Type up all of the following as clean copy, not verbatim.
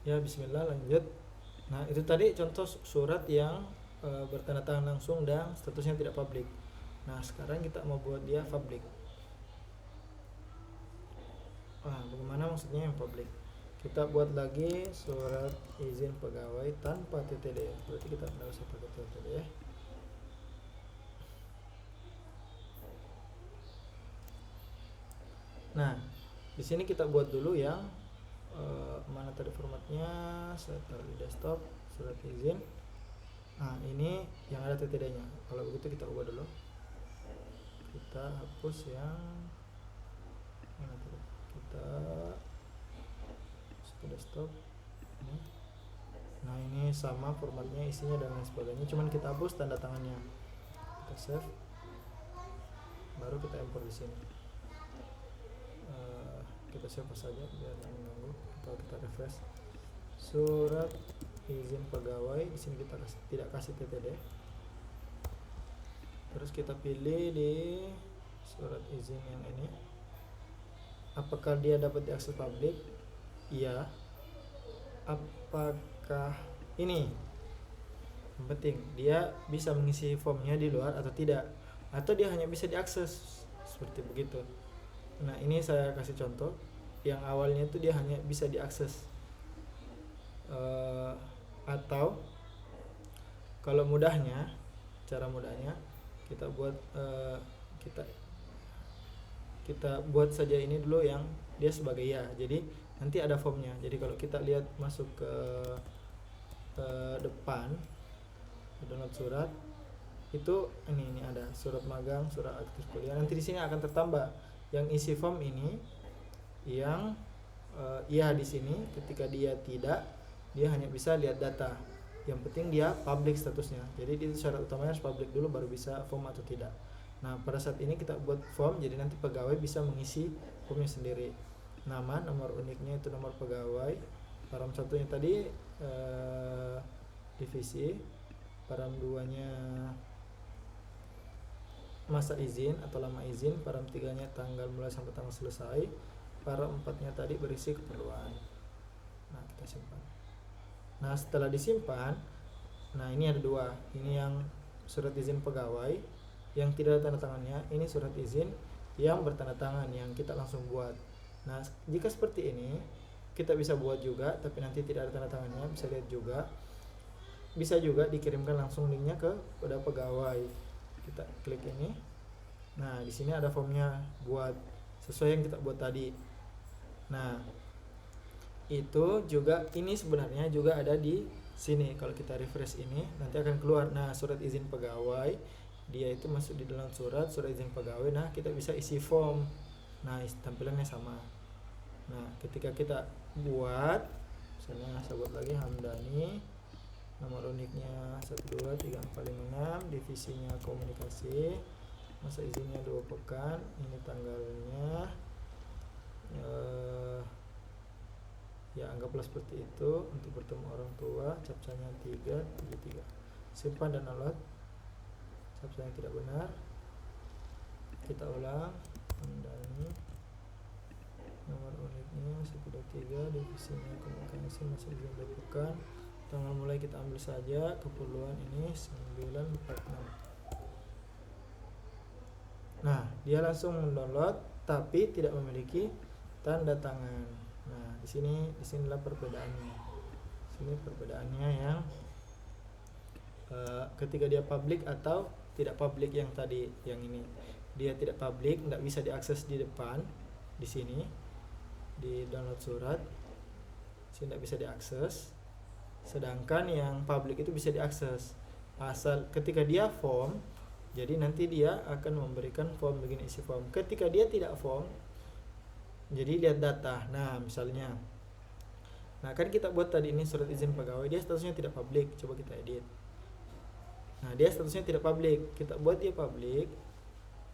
Ya, bismillah, lanjut. Nah, itu tadi contoh surat yang bertanda tangan langsung dan statusnya tidak publik. Nah, sekarang kita mau buat dia publik. Bagaimana maksudnya yang publik? Kita buat lagi surat izin pegawai tanpa TTD. Berarti kita tidak usah pakai TTD. Nah, di sini kita buat dulu yang mana tadi formatnya? Saya taruh di desktop, surat izin. Nah, ini yang ada TTD-nya. Kalau begitu kita ubah dulu. Kita hapus yang mana tadi? Kita ke desktop. Ini. Nah, ini sama formatnya, isinya dan lain sebagainya. Cuman kita hapus tanda tangannya. Kita save. Baru kita import di sini. Kita save saja biar tidak mengganggu. Atau kita refresh. Surat izin pegawai, di sini kita tidak kasih TTD. Terus kita pilih di surat izin yang ini. Apakah dia dapat diakses publik? Iya. Apakah ini? Yang penting dia bisa mengisi formnya di luar atau tidak, atau dia hanya bisa diakses seperti begitu. Nah, ini saya kasih contoh. Yang awalnya itu dia hanya bisa diakses, atau kalau mudahnya, cara mudahnya kita buat kita kita buat saja ini dulu yang dia sebagai ya. Jadi nanti ada formnya. Jadi kalau kita lihat masuk ke depan, download surat itu ini ada surat magang, surat aktif kuliah. Nanti di sini akan tertambah yang isi form ini, yang iya di sini. Ketika dia tidak, dia hanya bisa lihat data. Yang penting dia public statusnya. Jadi itu syarat utamanya harus public dulu baru bisa form atau tidak. Nah, pada saat ini kita buat form, jadi nanti pegawai bisa mengisi formnya sendiri. Nama, nomor uniknya itu nomor pegawai. Param satunya tadi divisi. Param duanya masa izin atau lama izin. Param tiganya tanggal mulai sampai tanggal selesai. Param empatnya tadi berisi keperluan. Nah, kita simpan. Nah, setelah disimpan, nah ini ada dua. Ini yang surat izin pegawai yang tidak ada tanda tangannya. Ini surat izin yang bertanda tangan yang kita langsung buat. Nah, jika seperti ini kita bisa buat juga, tapi nanti tidak ada tanda tangannya. Bisa lihat juga. Bisa juga dikirimkan langsung linknya kepada pegawai. Kita klik ini. Nah, di sini ada formnya buat sesuai yang kita buat tadi. Nah, itu juga ini sebenarnya juga ada di sini. Kalau kita refresh ini nanti akan keluar. Nah, surat izin pegawai dia itu masuk di dalam surat izin pegawai. Nah, kita bisa isi form. Nah, tampilannya sama. Nah, ketika kita buat, misalnya saya buat lagi Hamdani, nomor uniknya 12345, divisinya komunikasi, masa izinnya 2 pekan, ini tanggalnya, ya anggaplah seperti itu. Untuk bertemu orang tua, captchanya 373. Simpan dan download. Captchanya tidak benar. Kita ulang. Hamdani, nomor uniknya 123, divisinya komunikasi, masa izin 2 pekan, tanggal mulai kita ambil saja, keperluan ini 946. Nah, dia langsung mendownload tapi tidak memiliki tanda tangan. Nah, disinilah perbedaannya. Sini perbedaannya yang ketika dia public atau tidak public. Yang tadi, yang ini dia tidak public, nggak bisa diakses di depan. Di sini di download surat, sini nggak bisa diakses. Sedangkan yang public itu bisa diakses asal ketika dia form. Jadi nanti dia akan memberikan form begini, isi form. Ketika dia tidak form, jadi lihat data. Nah, misalnya, nah kan kita buat tadi ini surat izin pegawai, dia statusnya tidak publik. Coba kita edit. Nah, dia statusnya tidak publik. Kita buat dia publik.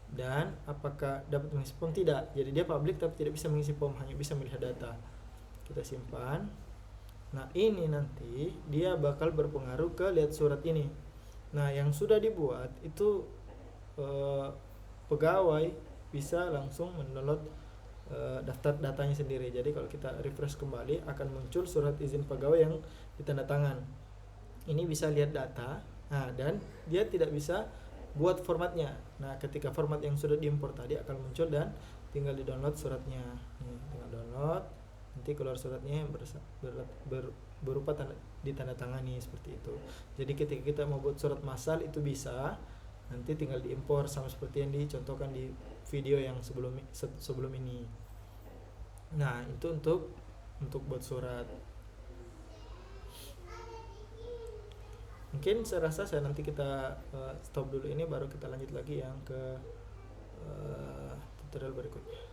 Dan apakah dapat mengisi form? Tidak. Jadi dia publik tapi tidak bisa mengisi form, hanya bisa melihat data. Kita simpan. Nah, ini nanti dia bakal berpengaruh ke lihat surat ini. Nah, yang sudah dibuat itu pegawai bisa langsung mendownload daftar datanya sendiri. Jadi kalau kita refresh kembali akan muncul surat izin pegawai yang ditandatangan. Ini bisa lihat data, nah, dan dia tidak bisa buat formatnya. Nah, ketika format yang sudah diimpor tadi akan muncul dan tinggal di download suratnya. Nih, tinggal download, nanti keluar suratnya yang berupa ditandatangani seperti itu. Jadi ketika kita mau buat surat massal itu bisa, nanti tinggal diimpor sama seperti yang dicontohkan di video yang sebelum ini. Nah, itu untuk buat surat. Mungkin saya rasa nanti kita stop dulu ini, baru kita lanjut lagi yang ke tutorial berikutnya.